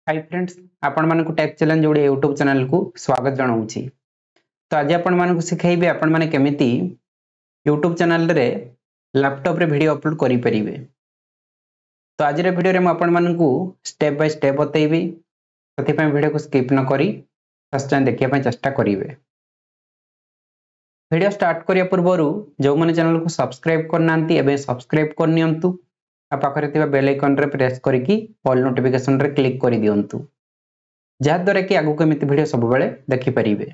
Hi friends, आपण मानकु take challenge जोड़े YouTube channel को स्वागत जनाऊँची। तो आज आपण मानकु सिखाइबे आपण माने केमिति यूट्यूब चैनल रे लैपटॉप रे वीडियो अपलोड करि परिबे। तो आज रे वीडियो रे म आपण मानकु स्टेप बाय स्टेप बतैबी। सथि पय वीडियो को स्किप न करी फर्स्ट टाइम देखिया पय चेष्टा करिवे। वीडियो स्टार्ट करिया पूर्वरु जो माने चैनल को सब्सक्राइब करनांती एबे सब्सक्राइब कर नियंतु। आ पाखरे थिबा बेल आइकन रे प्रेस करिकि ऑल नोटिफिकेशन रे क्लिक करि दियंतु, जहा द्वारा कि आगु केमिति वीडियो सब बेले देखि परिबे।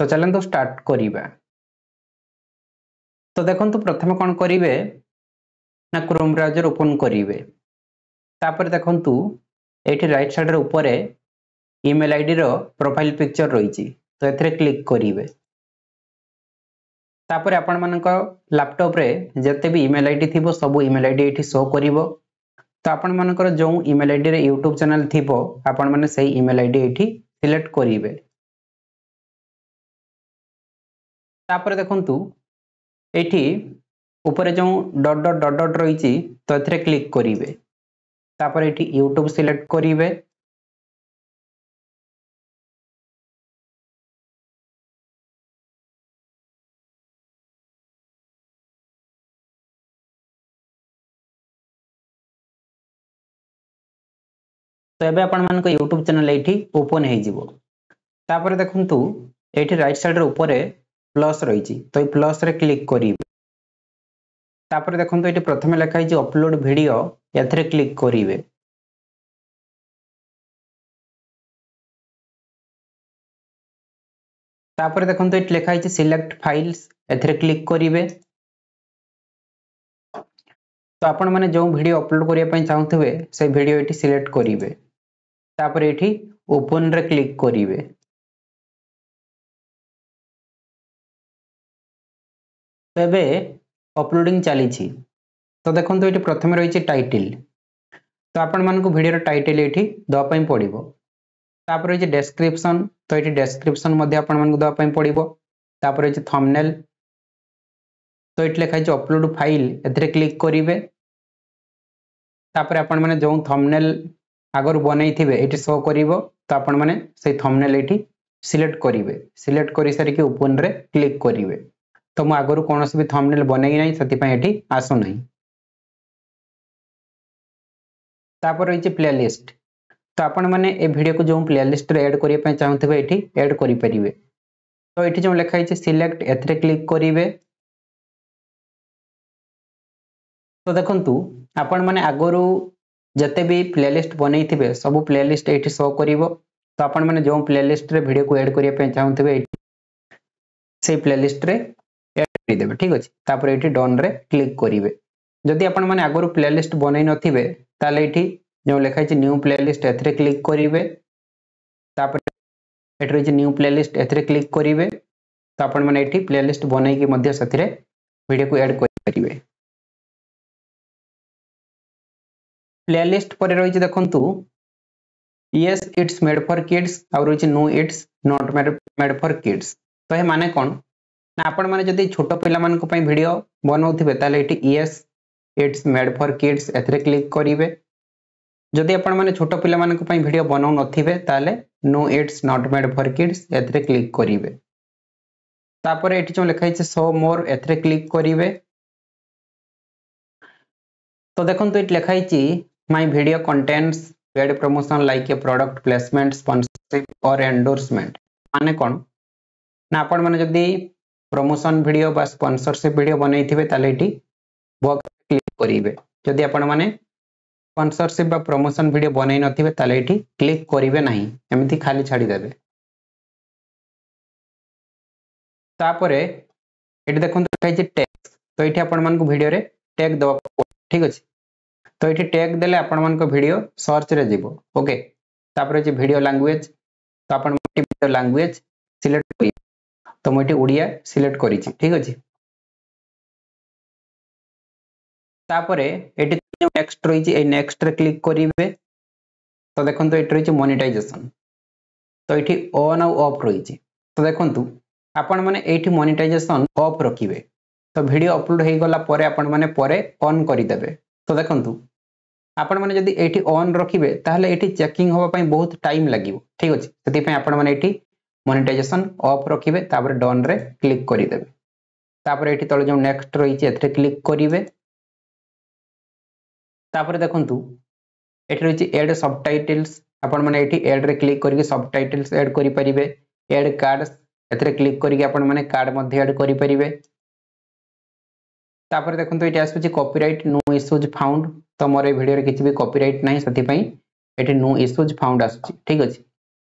तो चलंतु स्टार्ट करिबा। तो देखंतु प्रथम कोन करिवे ना क्रोम ब्राउजर ओपन करिवे। तापर देखंतु एठी राइट साइड रे ऊपर ईमेल आईडी रो प्रोफाइल पिक्चर रहिछि, तो एथरे क्लिक करिवे। तापर आपण मानक लैपटॉप रे जते भी ईमेल आईडी थिबो सब ईमेल आईडी एठी शो करिवो। तो आपण मानकर जो ईमेल आईडी रे यूट्यूब चैनल थिबो आपण माने सही ईमेल आईडी एठी सिलेक्ट करिवे। तापर देखंतु एठी ऊपर जो डॉट डॉट डॉट डॉट रहिछि तो एथरे क्लिक करिवे। तापर एठी यूट्यूब सिलेक्ट करिवे। तो एबे आपण मानक यूट्यूब चैनल एठी ओपन हे जिवो। तापर देखंतु एठी राइट साइड रे ऊपर प्लस रहिछि, तो ए प्लस रे क्लिक करिवे। तापर देखंतु एठी प्रथमे लिखा हिछि अपलोड वीडियो, एथरे क्लिक करिवे। तापर देखंतु एठी लिखा हिछि सिलेक्ट फाइल्स, एथरे क्लिक करिवे। तो आपण माने जो वीडियो अपलोड करिया पय चाहउथबे से वीडियो एठी सिलेक्ट करिवे। तापर एठी ओपन रे क्लिक करिवे। तो एबे अपलोडिंग चली छी। तो देखंतु एठी प्रथमे रहिछि टाइटल। तो आपण मानकु वीडियो रो टाइटल एठी दवा पय पडिबो। तापर रहिछि डेस्क्रिप्शन, तो एठी डेस्क्रिप्शन मध्ये आपण मानकु दवा पय पडिबो। तापर रहिछि थंबनेल, तो एठी लिखा हिछि अपलोड फाइल, एथरे क्लिक करिवे। तापर आपण माने जो थंबनेल आगर बनै थिबे एठी शो करिवो, तो आपण माने सेही थंबनेल एठी सिलेक्ट करिवे। सिलेक्ट करि सारि के ओपन रे क्लिक करिवे। तो म आगर कोनोसी भी थंबनेल बनै नै, सति पय एठी आसो नै। तापर रहिछि प्लेलिस्ट। तो आपण माने ए वीडियो को जो प्लेलिस्ट रे ऐड करिया पय चाहउथबे एठी ऐड करि परिवे। तो एठी जो लिखा हिछि सिलेक्ट, एथरे क्लिक करिवे। तो देखंतु आपण माने आगरु जते भी प्लेलिस्ट बनै थिबे सब प्लेलिस्ट एठी शो करिवो। तो आपण माने जो प्लेलिस्ट रे वीडियो को ऐड करिया पे चाहउथबे से प्लेलिस्ट रे ऐड करि देबे, ठीक अछि। तापर एठी डन रे क्लिक करिवे। जदि आपण माने आगरु प्लेलिस्ट बनै नथिबे ताले एठी जो लिखा छि न्यू प्लेलिस्ट, एथरे क्लिक करिवे। तापर एठी रहिछि न्यू प्लेलिस्ट, एथरे क्लिक करिवे। तो आपण माने एठी प्लेलिस्ट बनै कि मध्ये सथिरे वीडियो को ऐड करि परिवे। प्लेलिस्ट पर रही देखंतु yes it's made for kids और रही no it's not made for kids. तो ये माने कौन ना आपण माने जदी छोट पिला मानक पय वीडियो बनाउथिबे ताले एठी yes it's made for kids, एथरे क्लिक करिवे। जदी आपण माने छोट पिला मानक पय वीडियो बनाउ नथिबे ताले no it's not made for kids, एथरे क्लिक करिवे। तापर एठी जो लिखा हिचे शो मोर, एथरे क्लिक करिवे। तो देखंतु एठी लिखा हिची My video contains paid promotion like a product placement, sponsorship or endorsement। माने कौन ना आपण माने जदी प्रमोशन वीडियो बा स्पॉन्सरशिप वीडियो बनै थिबे ताले एठी बॉक्स क्लिक करिवे। जदी आपण माने स्पॉन्सरशिप बा प्रमोशन वीडियो बनै नथिबे ताले एठी क्लिक करिवे नाही, एमिति खाली छाडी देबे। तापरे एठी देखंतु लिखा टैग। तो एठी आपण मानकु वीडियो रे टैग दवा, ठीक अछि। तो ये टैग देले आपण मानक वीडियो सर्च रे जीवो। ओके। तापर जे वीडियो लैंग्वेज, तो आपण वीडियो लैंग्वेज सिलेक्ट करि। तो मोटी ओडिया सिलेक्ट करि छी, ठीक अछि। तापर एटी नेक्स्ट रही छी, ए नेक्स्ट रे क्लिक करिवे। तो देखंतु एटी रही छी मोनेटाइजेशन। तो एटी ऑन और ऑफ रही छी। तो देखंतु आपण माने एटी मोनेटाइजेशन ऑफ रखिवे। तो वीडियो अपलोड हे गला परे आपण माने परे ऑन करि देबे। तो देखंतु आपण माने जदी एठी ऑन रखिबे ताहले एठी चेकिंग होबा पई बहुत टाइम लागिवो ठीक अछि सेति पई आपण माने एठी मोनेटाइजेशन ऑफ रखिबे तापर डन रे क्लिक करि देबे तापर एठी तळे जो नेक्स्ट रही छि एथरे क्लिक करिवे तापर देखंतु एठी रही छि ऐड सबटाइटल्स आपण माने एठी ऐड रे क्लिक करके सबटाइटल्स ऐड करि परिबे ऐड कार्ड्स एथरे क्लिक करके आपण माने कार्ड मध्ये ऐड करि परिबे तापर देखंतु एठी आसुछि कॉपीराइट नो इश्यूज फाउंड तो मोर ए वीडियो रे किछि भी कॉपीराइट नाही सति पई एठी नो इश्यूज फाउंड आसुछि ठीक अछि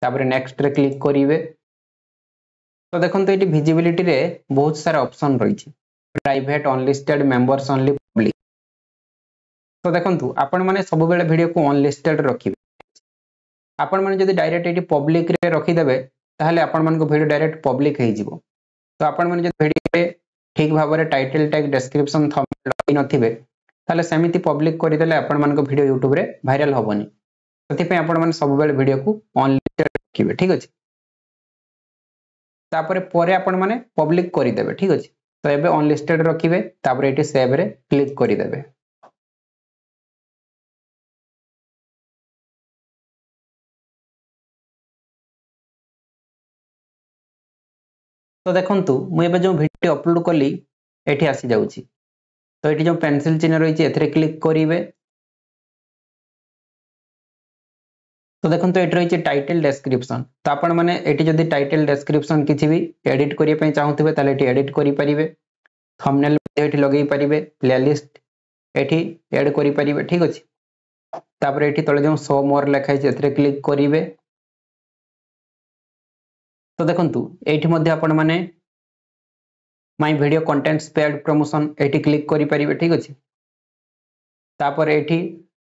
तापर नेक्स्ट रे क्लिक करिवे तो देखंतु एठी विजिबिलिटी रे बहुत सारा ऑप्शन रही छि private unlisted members only public तो देखंतु आपण माने सब बेले वीडियो को अनलिस्टेड रखिबे आपण माने जदी डायरेक्ट एठी पब्लिक रे रखि देबे ताहले आपण मान को वीडियो डायरेक्ट पब्लिक हे जिवो तो आपण माने जदी वीडियो रे ठीक भाबरे टाइटल टैग डिस्क्रिप्शन थंबनेल लगे नथिबे ताले सेमिति पब्लिक करि देले आपण मान को वीडियो YouTube रे वायरल होबनी सति पे आपण मान सब बेले वीडियो को अनलिस्टेड रखिबे ठीक अछि तापरे परे आपण माने पब्लिक करि देबे ठीक अछि तो एबे अनलिस्टेड रखिबे तापरे एटी सेव रे क्लिक करि देबे तो देखंतु मु एबे जो वीडियो अपलोड कली एठी आसी जाउची तो एठी जो पेंसिल चिन्ह रही छि एथरे क्लिक करिवे तो देखंतु एठी रही छि टाइटल डिस्क्रिप्शन तो आपण माने एठी जदी टाइटल डिस्क्रिप्शन किछि भी एडिट करिया पई चाहउथिबे ताले एठी एडिट करि परिबे थंबनेल एठी लगेई परिबे प्लेलिस्ट एठी ऐड करि परिबे ठीक अछि तापर एठी तळे जो शो मोर लेखाइ छि एथरे क्लिक करिवे तो देखंतु एठी मध्ये आपण माने माय वीडियो कंटेंट स्पेड प्रमोशन एठी क्लिक करि परिबे ठीक अछि तापर एठी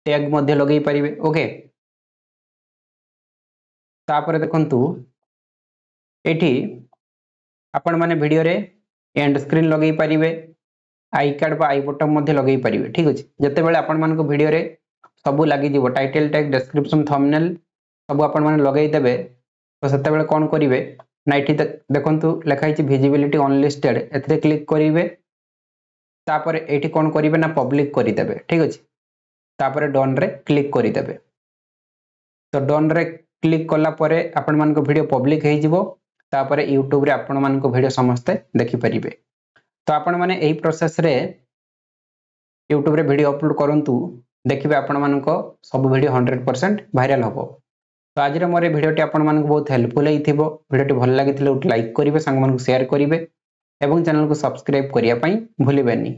टैग मध्ये लगेई परिबे ओके तापर देखंतु एठी आपण माने वीडियो रे एंड स्क्रीन लगेई परिबे आई कार्ड बा आई बटन मध्ये लगेई परिबे ठीक अछि जते बेले आपण मान को वीडियो रे सब लागि दिबो टाइटल टैग डिस्क्रिप्शन थंबनेल सब आपण माने लगेई देबे तो सेते बेले कोन करिवे ना एठी देखंतु लेखाइ छि विजिबिलिटी अनलिस्टेड एथरे क्लिक करिवे तापर एठी कोन करिवे ना पब्लिक करि देबे ठीक अछि तापर डन रे क्लिक करि देबे तो डन रे क्लिक कला परे आपण मान को वीडियो पब्लिक हे जिवो तापर YouTube रे आपण मान को वीडियो समस्त देखि परिबे तो आपण माने एही प्रोसेस रे YouTube रे वीडियो अपलोड करंतु देखिबे आपण मान को सब वीडियो 100% वायरल होबो तो आज रे मोरे वीडियोटी आपण मान को बहुत हेल्पफुल हेइथिबो वीडियोटी भल लागिथिले लाइक करिवे संग मान को शेयर करिवे एवं चैनल को सब्सक्राइब करिया पई भूलिबेनी।